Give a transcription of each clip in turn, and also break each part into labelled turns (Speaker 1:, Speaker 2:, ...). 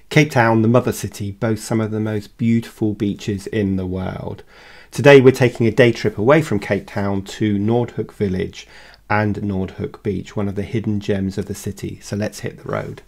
Speaker 1: Cape Town, the mother city, boasts some of the most beautiful beaches in the world. Today we're taking a day trip away from Cape Town to Nordhoek Village and Nordhoek Beach, one of the hidden gems of the city. So let's hit the road.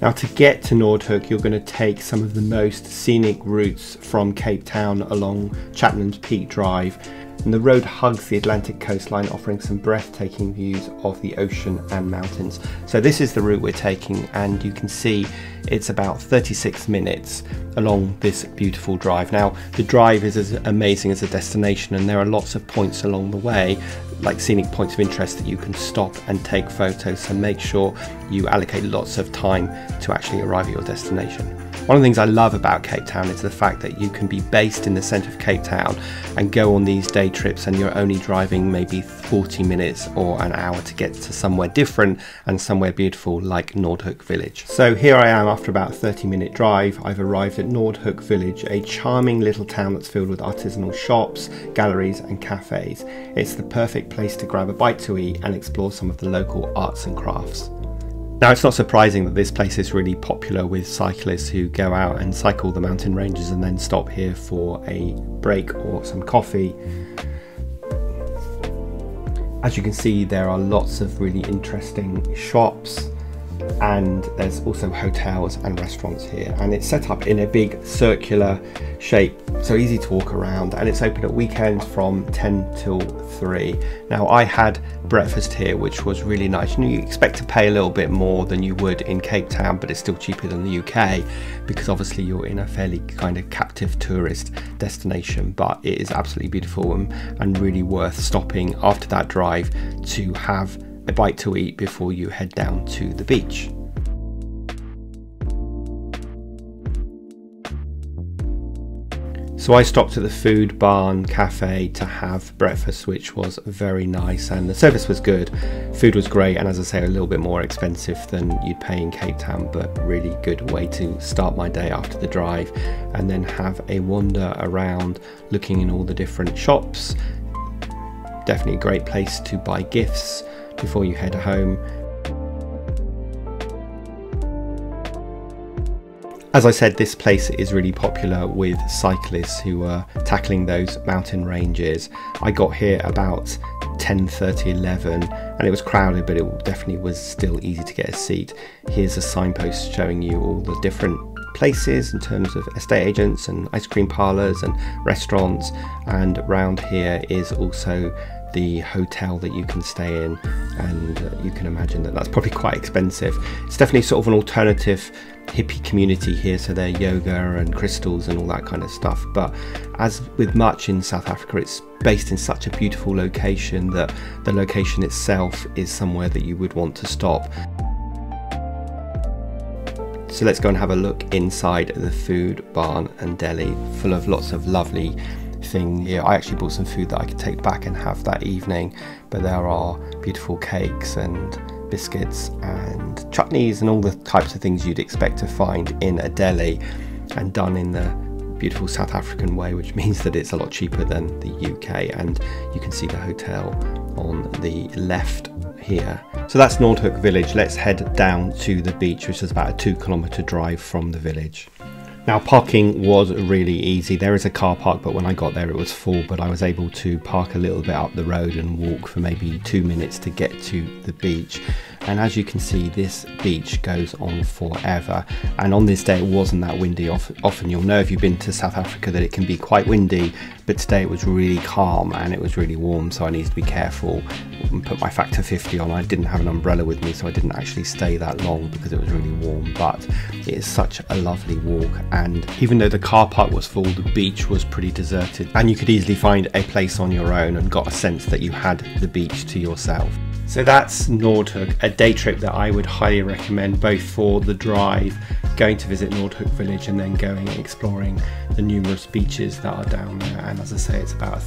Speaker 1: Now, to get to Nordhoek, you're going to take some of the most scenic routes from Cape Town along Chapman's Peak Drive. And the road hugs the Atlantic coastline, offering some breathtaking views of the ocean and mountains. So this is the route we're taking, and you can see it's about 36 minutes along this beautiful drive. Now, the drive is as amazing as a destination, and there are lots of points along the way, like scenic points of interest, that you can stop and take photos. So make sure you allocate lots of time to actually arrive at your destination. One of the things I love about Cape Town is the fact that you can be based in the centre of Cape Town and go on these day trips, and you're only driving maybe 40 minutes or an hour to get to somewhere different and somewhere beautiful like Nordhoek Village. So here I am after about a 30-minute drive. I've arrived at Nordhoek Village, a charming little town that's filled with artisanal shops, galleries and cafes. It's the perfect place to grab a bite to eat and explore some of the local arts and crafts. Now, it's not surprising that this place is really popular with cyclists who go out and cycle the mountain ranges and then stop here for a break or some coffee. As you can see, there are lots of really interesting shops, and there's also hotels and restaurants here, and it's set up in a big circular shape, so easy to walk around, and it's open at weekends from 10 till 3. Now, I had breakfast here, which was really nice. You expect to pay a little bit more than you would in Cape Town, but it's still cheaper than the UK, because obviously you're in a fairly kind of captive tourist destination. But it is absolutely beautiful and really worth stopping after that drive to have a bite to eat before you head down to the beach. So I stopped at the Food Barn Cafe to have breakfast, which was very nice, and the service was good. Food was great, and as I say, a little bit more expensive than you'd pay in Cape Town, but really good way to start my day after the drive, and then have a wander around looking in all the different shops. Definitely a great place to buy gifts before you head home. As I said, this place is really popular with cyclists who are tackling those mountain ranges. I got here about 10:30, 11, and it was crowded, but it definitely was still easy to get a seat. Here's a signpost showing you all the different places in terms of estate agents and ice cream parlours and restaurants, and around here is also the hotel that you can stay in, and you can imagine that that's probably quite expensive. It's definitely sort of an alternative hippie community here, so they're yoga and crystals and all that kind of stuff. But as with much in South Africa, it's based in such a beautiful location that the location itself is somewhere that you would want to stop. So let's go and have a look inside the Food Barn and Deli, full of lots of lovely thing here. I actually bought some food that I could take back and have that evening, but there are beautiful cakes and biscuits and chutneys and all the types of things you'd expect to find in a deli, and done in the beautiful South African way, which means that it's a lot cheaper than the UK. And you can see the hotel on the left here. So that's Nordhoek Village. Let's head down to the beach, which is about a 2-kilometre drive from the village. Now, parking was really easy. There is a car park, but when I got there it was full, but I was able to park a little bit up the road and walk for maybe 2 minutes to get to the beach. And as you can see, this beach goes on forever, and on this day it wasn't that windy. Often you'll know if you've been to South Africa that it can be quite windy, but today it was really calm and it was really warm, so I needed to be careful and put my factor 50 on. I didn't have an umbrella with me, so I didn't actually stay that long because it was really warm, but it is such a lovely walk. And even though the car park was full, the beach was pretty deserted, and you could easily find a place on your own and got a sense that you had the beach to yourself. So that's Nordhoek, a day trip that I would highly recommend, both for the drive, going to visit Nordhoek Village, and then going and exploring the numerous beaches that are down there. And as I say, it's about a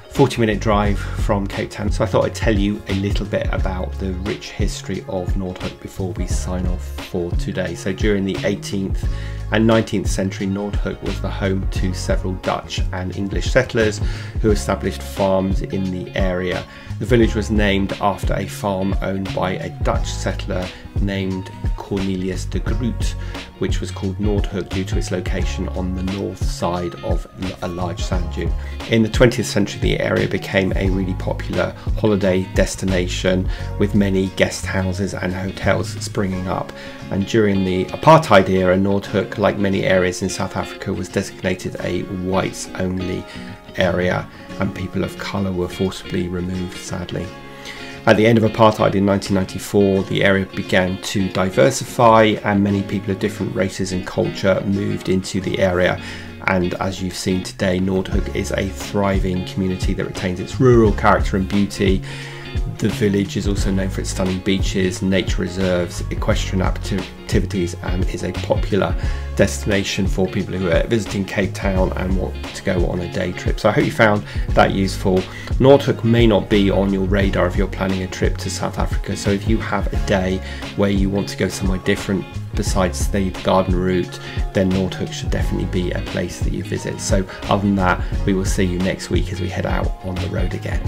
Speaker 1: 40-minute drive from Cape Town. So I thought I'd tell you a little bit about the rich history of Nordhoek before we sign off for today. So during the 18th and 19th century, Nordhoek was the home to several Dutch and English settlers who established farms in the area. The village was named after a farm owned by a Dutch settler named Cornelius de Groot, which was called Nordhoek due to its location on the north side of a large sand dune. In the 20th century, the area became a really popular holiday destination with many guest houses and hotels springing up. And during the apartheid era, Nordhoek, like many areas in South Africa, was designated a whites only area, and people of colour were forcibly removed, sadly. At the end of apartheid in 1994, the area began to diversify and many people of different races and culture moved into the area. And as you've seen today, Nordhoek is a thriving community that retains its rural character and beauty. The village is also known for its stunning beaches, nature reserves, equestrian activities, and is a popular destination for people who are visiting Cape Town and want to go on a day trip. So I hope you found that useful. Nordhoek may not be on your radar if you're planning a trip to South Africa, so if you have a day where you want to go somewhere different besides the garden route, then Nordhoek should definitely be a place that you visit. So other than that, we will see you next week as we head out on the road again.